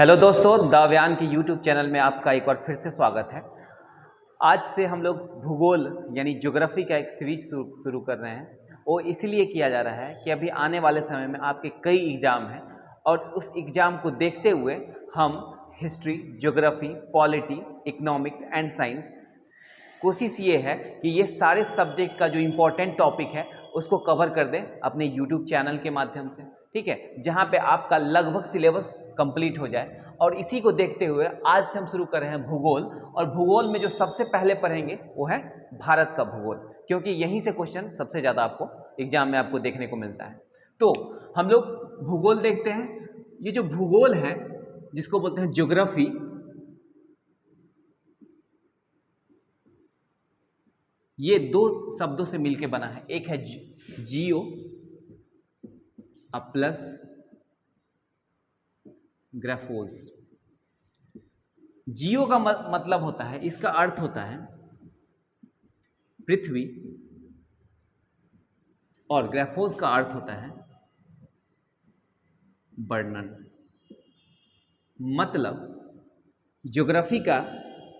Hello दोस्तों, दाव्यान की YouTube channel में आपका एक बार फिर से स्वागत है। आज से हम लोग भूगोल यानी ज्योग्राफी का एक सीरीज शुरू कर रहे हैं। वो इसलिए किया जा रहा है कि अभी आने वाले समय में आपके कई एग्ज़ाम हैं और उस एग्ज़ाम को देखते हुए हम history, geography, polity, economics and science कोशिश ये है कि ये सारे सब्जेक्ट का जो इम्पोर्टेंट टॉपिक है उसको कवर कर दें अपने यूट्यूब चैनल के माध्यम से, ठीक है, जहाँ पे आपका लगभग सिलेबस कंप्लीट हो जाए। और इसी को देखते हुए आज से हम शुरू कर रहे हैं भूगोल। और भूगोल में जो सबसे पहले पढ़ेंगे वो है भारत का भूगोल, क्योंकि यहीं से क्वेश्चन सबसे ज़्यादा आपको एग्जाम में आपको देखने को मिलता है। तो हम लोग भूगोल देखते हैं। ये जो भूगोल है जिसको बोलते हैं ज्योग्राफी, ये दो शब्दों से मिलकर बना है। एक है जियो प्लस ग्राफोस। जियो का मतलब होता है, इसका अर्थ होता है पृथ्वी, और ग्राफोस का अर्थ होता है वर्णन। मतलब ज्योग्राफी का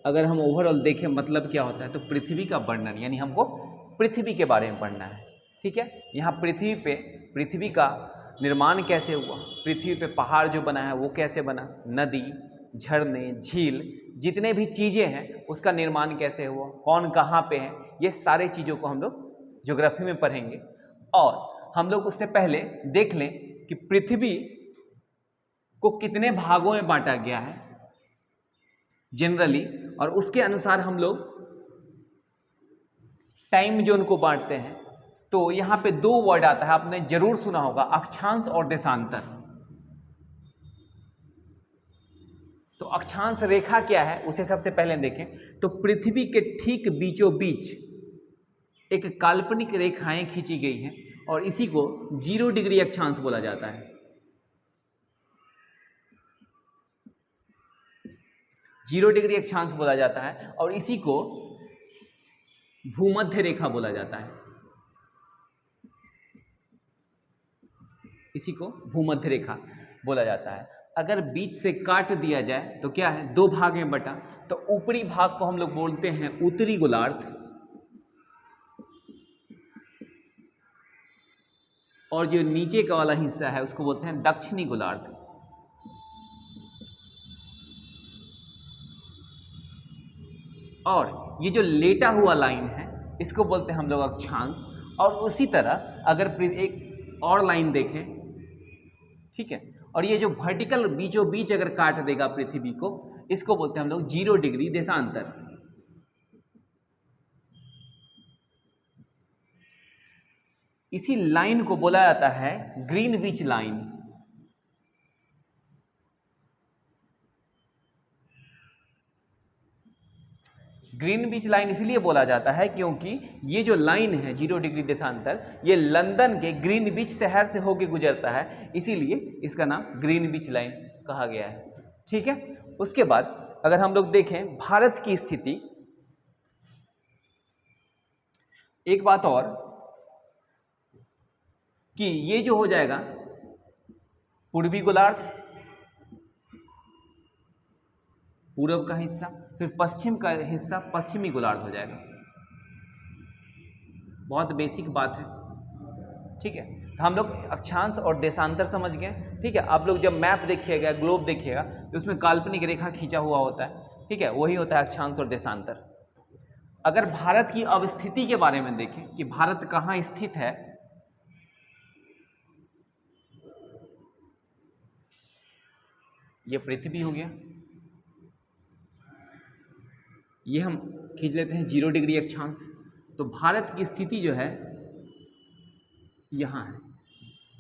अगर हम ओवरऑल देखें मतलब क्या होता है, तो पृथ्वी का वर्णन, यानी हमको पृथ्वी के बारे में पढ़ना है, ठीक है। यहाँ पृथ्वी पे पृथ्वी का निर्माण कैसे हुआ, पृथ्वी पे पहाड़ जो बना है वो कैसे बना, नदी, झरने, झील, जितने भी चीज़ें हैं उसका निर्माण कैसे हुआ, कौन कहाँ पे है, ये सारे चीज़ों को हम लोग ज्योग्राफी में पढ़ेंगे। और हम लोग उससे पहले देख लें कि पृथ्वी को कितने भागों में बांटा गया है जनरली, और उसके अनुसार हम लोग टाइम जोन को बांटते हैं। तो यहाँ पे दो वर्ड आता है, आपने जरूर सुना होगा, अक्षांश और देशांतर। तो अक्षांश रेखा क्या है उसे सबसे पहले देखें। तो पृथ्वी के ठीक बीचों बीच एक काल्पनिक रेखाएं खींची गई हैं और इसी को 0 डिग्री अक्षांश बोला जाता है। 0 डिग्री अक्षांश बोला जाता है और इसी को भूमध्य रेखा बोला जाता है। इसी को भूमध्य रेखा बोला जाता है। अगर बीच से काट दिया जाए तो क्या है, दो भाग में बटा, तो ऊपरी भाग को हम लोग बोलते हैं उत्तरी गोलार्ध, और जो नीचे का वाला हिस्सा है उसको बोलते हैं दक्षिणी गोलार्ध। और ये जो लेटा हुआ लाइन है इसको बोलते हैं हम लोग अक्षांश। और उसी तरह अगर एक और लाइन देखें, ठीक है, और ये जो वर्टिकल बीचों बीच अगर काट देगा पृथ्वी को, इसको बोलते हैं हम लोग 0 डिग्री देशांतर। इसी लाइन को बोला जाता है ग्रीनविच लाइन। ग्रीनविच लाइन इसलिए बोला जाता है क्योंकि ये जो लाइन है 0 डिग्री देशांतर, ये लंदन के ग्रीनविच शहर से होकर गुजरता है, इसीलिए इसका नाम ग्रीनविच लाइन कहा गया है, ठीक है। उसके बाद अगर हम लोग देखें भारत की स्थिति, एक बात और कि ये जो हो जाएगा पूर्वी गोलार्ध, पूर्व का हिस्सा, फिर पश्चिम का हिस्सा पश्चिमी गोलार्ध हो जाएगा। बहुत बेसिक बात है, ठीक है। तो हम लोग अक्षांश और देशांतर समझ गए, ठीक है। आप लोग जब मैप देखिएगा, ग्लोब देखिएगा, तो उसमें काल्पनिक रेखा खींचा हुआ होता है, ठीक है, वही होता है अक्षांश और देशांतर। अगर भारत की अवस्थिति के बारे में देखें कि भारत कहाँ स्थित है, ये पृथ्वी हो गया, ये हम खींच लेते हैं 0 डिग्री अक्षांश। तो भारत की स्थिति जो है यहाँ है।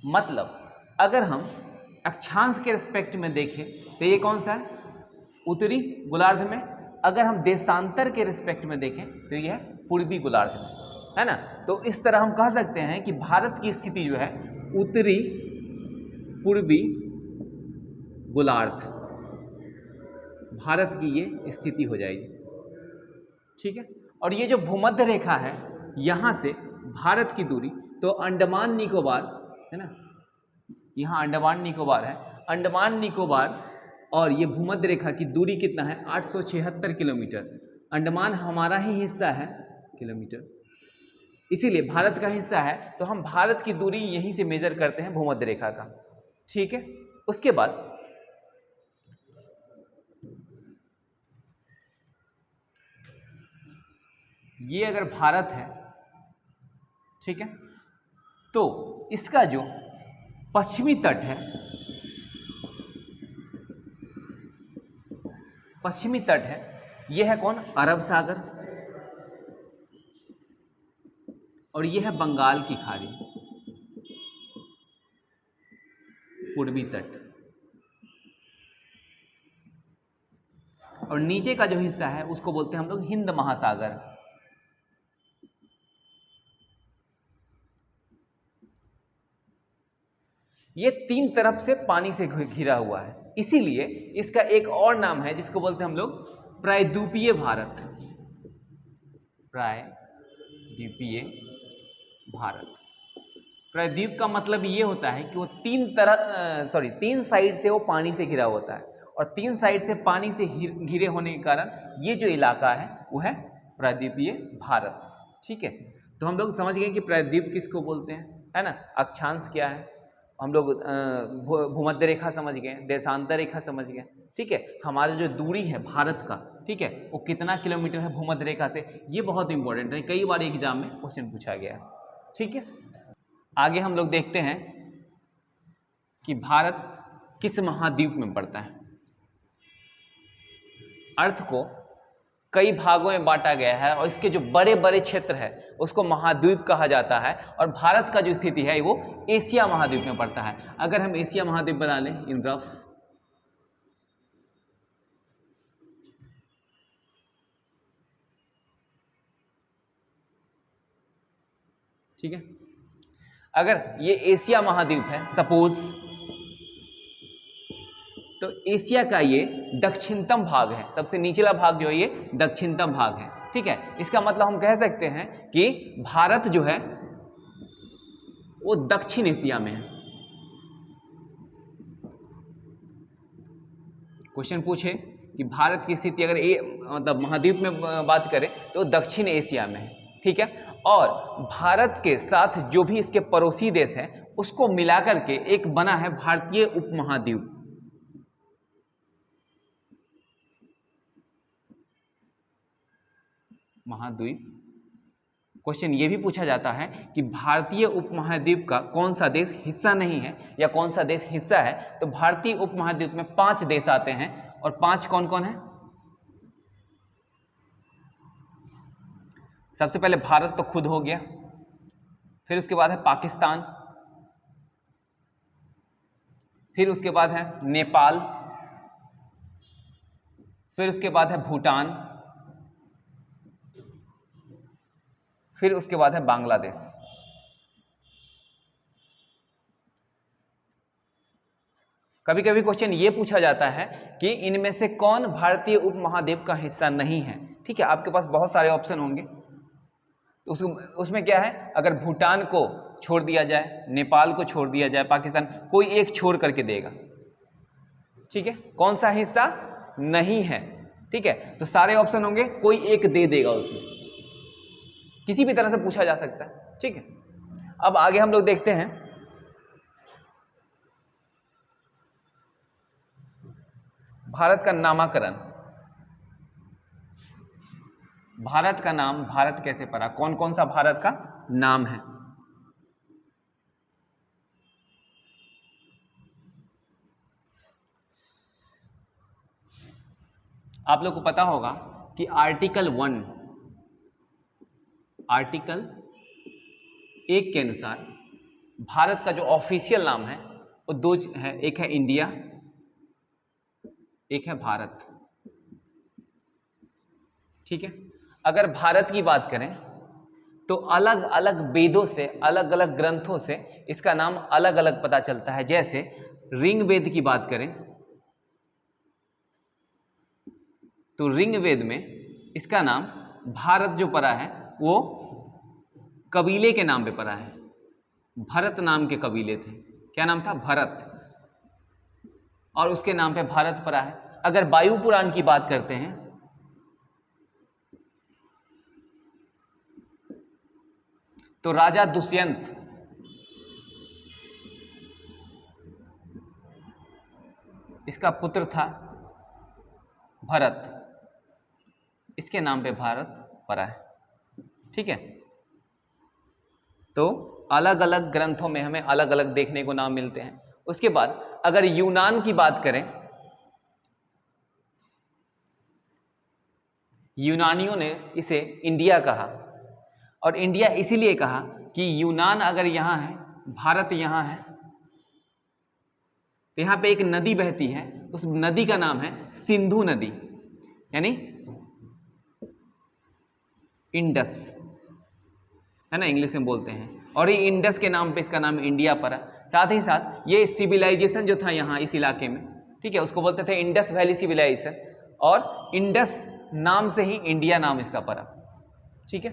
मतलब अगर हम अक्षांश के रिस्पेक्ट में देखें तो ये कौन सा है, उत्तरी गोलार्ध में। अगर हम देशांतर के रिस्पेक्ट में देखें तो ये है पूर्वी गोलार्ध में, है ना। तो इस तरह हम कह सकते हैं कि भारत की स्थिति जो है उत्तरी पूर्वी गोलार्ध, भारत की ये स्थिति हो जाएगी, ठीक है। और ये जो भूमध्य रेखा है, यहाँ से भारत की दूरी, तो अंडमान निकोबार है ना, यहाँ अंडमान निकोबार है, अंडमान निकोबार और ये भूमध्य रेखा की दूरी कितना है 876 किलोमीटर। अंडमान हमारा ही हिस्सा है किलोमीटर, इसीलिए भारत का हिस्सा है, तो हम भारत की दूरी यहीं से मेजर करते हैं भूमध्य रेखा का। ठीक है, उसके बाद ये अगर भारत है, ठीक है, तो इसका जो पश्चिमी तट है, पश्चिमी तट है, ये है कौन, अरब सागर, और ये है बंगाल की खाड़ी, पूर्वी तट। और नीचे का जो हिस्सा है उसको बोलते हैं हम लोग हिंद महासागर। ये तीन तरफ से पानी से घिरा हुआ है, इसीलिए इसका एक और नाम है जिसको बोलते हैं हम लोग प्रायद्वीपीय भारत। प्रायद्वीपीय भारत। प्रायद्वीप का मतलब ये होता है कि वो तीन साइड से वो पानी से घिरा होता है, और तीन साइड से पानी से घिरे होने के कारण ये जो इलाका है वो है प्रायद्वीपीय भारत। ठीक है, तो हम लोग समझ गए कि प्रायद्वीप किसको बोलते हैं, है ना। अक्षांश क्या है, हम लोग भूमध्य रेखा समझ गए, देशांतर रेखा समझ गए। ठीक है, हमारा जो दूरी है भारत का, ठीक है, वो कितना किलोमीटर है भूमध्य रेखा से, ये बहुत इंपॉर्टेंट है, कई बार एग्जाम में क्वेश्चन पूछा गया है। ठीक है, आगे हम लोग देखते हैं कि भारत किस महाद्वीप में पड़ता है। अर्थ को कई भागों में बांटा गया है, और इसके जो बड़े बड़े क्षेत्र है उसको महाद्वीप कहा जाता है, और भारत का जो स्थिति है वो एशिया महाद्वीप में पड़ता है। अगर हम एशिया महाद्वीप बना लें इन रफ, ठीक है, अगर ये एशिया महाद्वीप है सपोज, तो एशिया का ये दक्षिणतम भाग है, सबसे निचला भाग जो है ये दक्षिणतम भाग है। ठीक है, इसका मतलब हम कह सकते हैं कि भारत जो है वो दक्षिण एशिया में है। क्वेश्चन पूछे कि भारत की स्थिति अगर मतलब महाद्वीप में बात करें तो दक्षिण एशिया में है। ठीक है, और भारत के साथ जो भी इसके पड़ोसी देश हैं उसको मिलाकर के एक बना है भारतीय उपमहाद्वीप। महाद्वीप। क्वेश्चन ये भी पूछा जाता है कि भारतीय उपमहाद्वीप का कौन सा देश हिस्सा नहीं है या कौन सा देश हिस्सा है, तो भारतीय उपमहाद्वीप में 5 देश आते हैं, और 5 कौन कौन है। सबसे पहले भारत तो खुद हो गया, फिर उसके बाद है पाकिस्तान, फिर उसके बाद है नेपाल, फिर उसके बाद है भूटान, फिर उसके बाद है बांग्लादेश। कभी कभी क्वेश्चन ये पूछा जाता है कि इनमें से कौन भारतीय उपमहाद्वीप का हिस्सा नहीं है। ठीक है, आपके पास बहुत सारे ऑप्शन होंगे, तो उसमें क्या है, अगर भूटान को छोड़ दिया जाए, नेपाल को छोड़ दिया जाए, पाकिस्तान, कोई एक छोड़ करके देगा। ठीक है, कौन सा हिस्सा नहीं है। ठीक है, तो सारे ऑप्शन होंगे, कोई एक दे देगा, उसमें किसी भी तरह से पूछा जा सकता है। ठीक है, अब आगे हम लोग देखते हैं भारत का नामकरण। भारत का नाम, भारत कैसे पड़ा, कौन कौन सा भारत का नाम है। आप लोग को पता होगा कि आर्टिकल 1 के अनुसार भारत का जो ऑफिशियल नाम है वो 2 है, एक है इंडिया, एक है भारत। ठीक है, अगर भारत की बात करें तो अलग अलग वेदों से, अलग अलग ग्रंथों से इसका नाम अलग अलग पता चलता है। जैसे ऋग्वेद की बात करें तो ऋग्वेद में इसका नाम भारत जो पड़ा है वो कबीले के नाम पे पड़ा है। भरत नाम के कबीले थे, क्या नाम था, भरत। और उसके नाम पे भारत पड़ा है। अगर वायु पुराण की बात करते हैं तो राजा दुष्यंत इसका पुत्र था भरत, इसके नाम पे भारत पड़ा है। ठीक है, तो अलग अलग ग्रंथों में हमें अलग अलग देखने को नाम मिलते हैं। उसके बाद अगर यूनान की बात करें, यूनानियों ने इसे इंडिया कहा, और इंडिया इसीलिए कहा कि यूनान अगर यहां है, भारत यहां है, तो यहां पे एक नदी बहती है, उस नदी का नाम है सिंधु नदी, यानी इंडस, है ना, इंग्लिश में बोलते हैं। और ये इंडस के नाम पे इसका नाम इंडिया पड़ा। साथ ही साथ ये सिविलाइजेशन जो था यहाँ इस इलाके में, ठीक है, उसको बोलते थे इंडस वैली सिविलाइजेशन, और इंडस नाम से ही इंडिया नाम इसका पड़ा। ठीक है,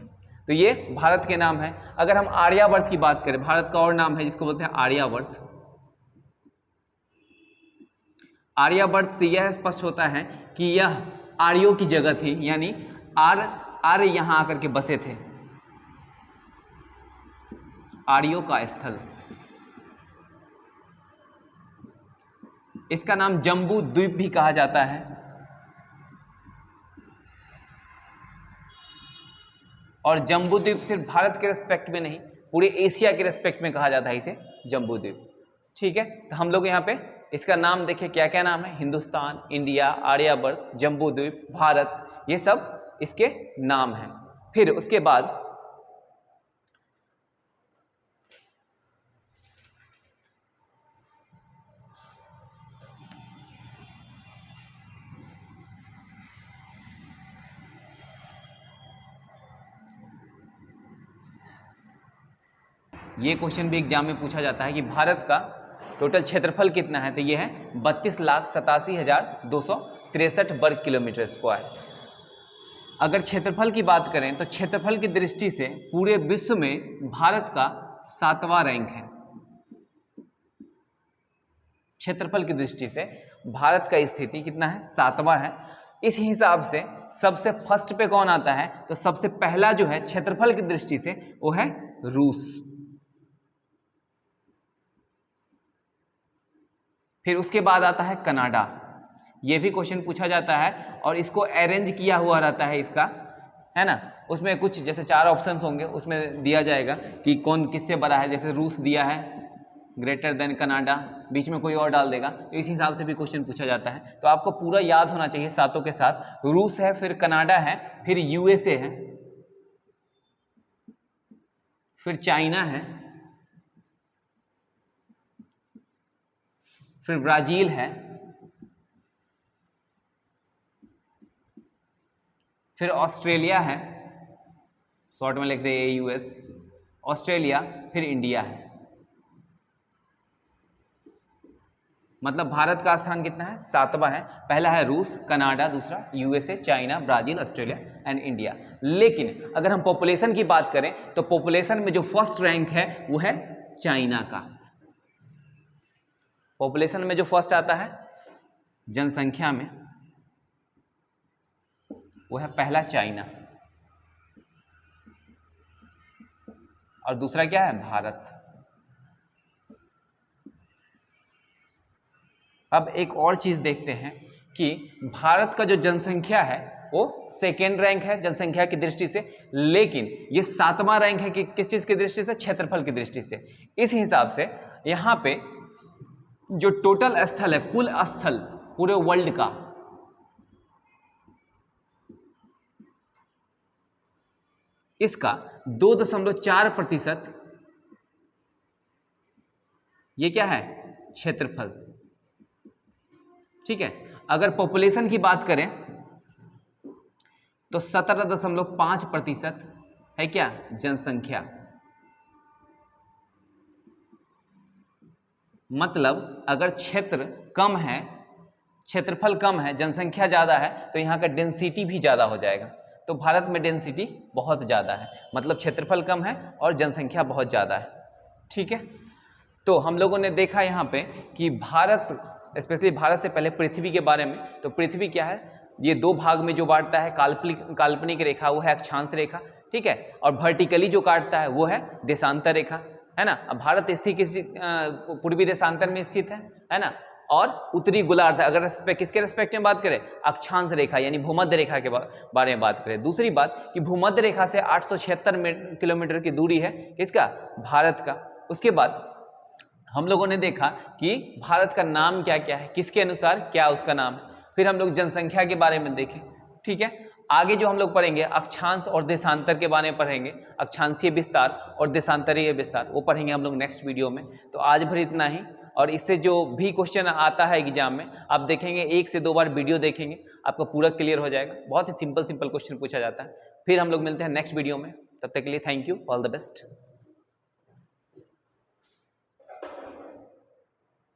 तो ये भारत के नाम है। अगर हम आर्यावर्त की बात करें, भारत का और नाम है जिसको बोलते हैं आर्यावर्त। आर्यावर्त से यह स्पष्ट होता है कि यह आर्यों की जगह थी, यानी आर्य यहां आकर के बसे थे, आर्यों का स्थल। इसका नाम जम्बू द्वीप भी कहा जाता है, और जम्बू द्वीप सिर्फ भारत के रेस्पेक्ट में नहीं, पूरे एशिया के रेस्पेक्ट में कहा जाता है इसे जम्बू द्वीप। ठीक है, तो हम लोग यहाँ पे इसका नाम देखिए क्या क्या नाम है, हिंदुस्तान, इंडिया, आर्यावर्त, जम्बू द्वीप, भारत, ये सब इसके नाम हैं। फिर उसके बाद ये क्वेश्चन भी एग्जाम में पूछा जाता है कि भारत का टोटल क्षेत्रफल कितना है, तो ये है 32,87,263 वर्ग किलोमीटर स्क्वायर। अगर क्षेत्रफल की बात करें तो क्षेत्रफल की दृष्टि से पूरे विश्व में भारत का 7वां रैंक है। क्षेत्रफल की दृष्टि से भारत का स्थिति कितना है, 7वां है। इस हिसाब से सबसे फर्स्ट पे कौन आता है, तो सबसे पहला जो है क्षेत्रफल की दृष्टि से वो है रूस। फिर उसके बाद आता है कनाडा। ये भी क्वेश्चन पूछा जाता है और इसको अरेंज किया हुआ रहता है इसका, है ना, उसमें कुछ जैसे 4 ऑप्शंस होंगे, उसमें दिया जाएगा कि कौन किससे बड़ा है। जैसे रूस दिया है ग्रेटर देन कनाडा, बीच में कोई और डाल देगा, तो इस हिसाब से भी क्वेश्चन पूछा जाता है। तो आपको पूरा याद होना चाहिए सातों के साथ। रूस है, फिर कनाडा है, फिर यूएसए है, फिर चाइना है, फिर ब्राजील है, फिर ऑस्ट्रेलिया है, शॉर्ट में लिख दे यूएस, ऑस्ट्रेलिया, फिर इंडिया है। मतलब भारत का स्थान कितना है, 7वां है। पहला है रूस, कनाडा, दूसरा USA, China, Brazil, Australia and India. लेकिन अगर हम पॉपुलेशन की बात करें तो पॉपुलेशन में जो फर्स्ट रैंक है वो है चाइना का। पॉपुलेशन में जो फर्स्ट आता है जनसंख्या में, वो है पहला चाइना, और दूसरा क्या है, भारत। अब एक और चीज देखते हैं कि भारत का जो जनसंख्या है वो सेकेंड रैंक है जनसंख्या की दृष्टि से, लेकिन ये 7वां रैंक है कि किस चीज की दृष्टि से, क्षेत्रफल की दृष्टि से। इस हिसाब से यहां पे जो टोटल स्थल है, कुल स्थल पूरे वर्ल्ड का, इसका 2.4% ये क्या है, क्षेत्रफल। ठीक है, अगर पॉपुलेशन की बात करें तो 17.5% है क्या, जनसंख्या। मतलब अगर क्षेत्र कम है, क्षेत्रफल कम है, जनसंख्या ज्यादा है, तो यहाँ का डेंसिटी भी ज्यादा हो जाएगा। तो भारत में डेंसिटी बहुत ज्यादा है, मतलब क्षेत्रफल कम है और जनसंख्या बहुत ज्यादा है। ठीक है, तो हम लोगों ने देखा यहाँ पे कि भारत स्पेशली भारत से पहले पृथ्वी के बारे में। तो पृथ्वी क्या है, ये दो भाग में जो बांटता है, काल्पनिक रेखा वो है अक्षांश रेखा, ठीक है, और वर्टिकली जो काटता है वो है देशांतर रेखा, है ना। अब भारत स्थित किसी पूर्वी देशांतर में स्थित है ना, और उत्तरी गोलार्ध, अगर किसके रेस्पेक्ट में बात करें, अक्षांश रेखा यानी भूमध्य रेखा के बारे में बात करें। दूसरी बात कि भूमध्य रेखा से 876 किलोमीटर की दूरी है किसका, भारत का। उसके बाद हम लोगों ने देखा कि भारत का नाम क्या क्या है, किसके अनुसार क्या उसका नाम है। फिर हम लोग जनसंख्या के बारे में देखें, ठीक है। आगे जो हम लोग पढ़ेंगे अक्षांश और देशांतर के बारे में पढ़ेंगे, अक्षांशीय विस्तार और देशांतरीय विस्तार, वो पढ़ेंगे हम लोग नेक्स्ट वीडियो में। तो आज भर इतना ही, और इससे जो भी क्वेश्चन आता है एग्जाम में आप देखेंगे, 1 से 2 बार वीडियो देखेंगे, आपका पूरा क्लियर हो जाएगा। बहुत ही सिंपल क्वेश्चन पूछा जाता है। फिर हम लोग मिलते हैं नेक्स्ट वीडियो में, तब तक के लिए thank you, all the best.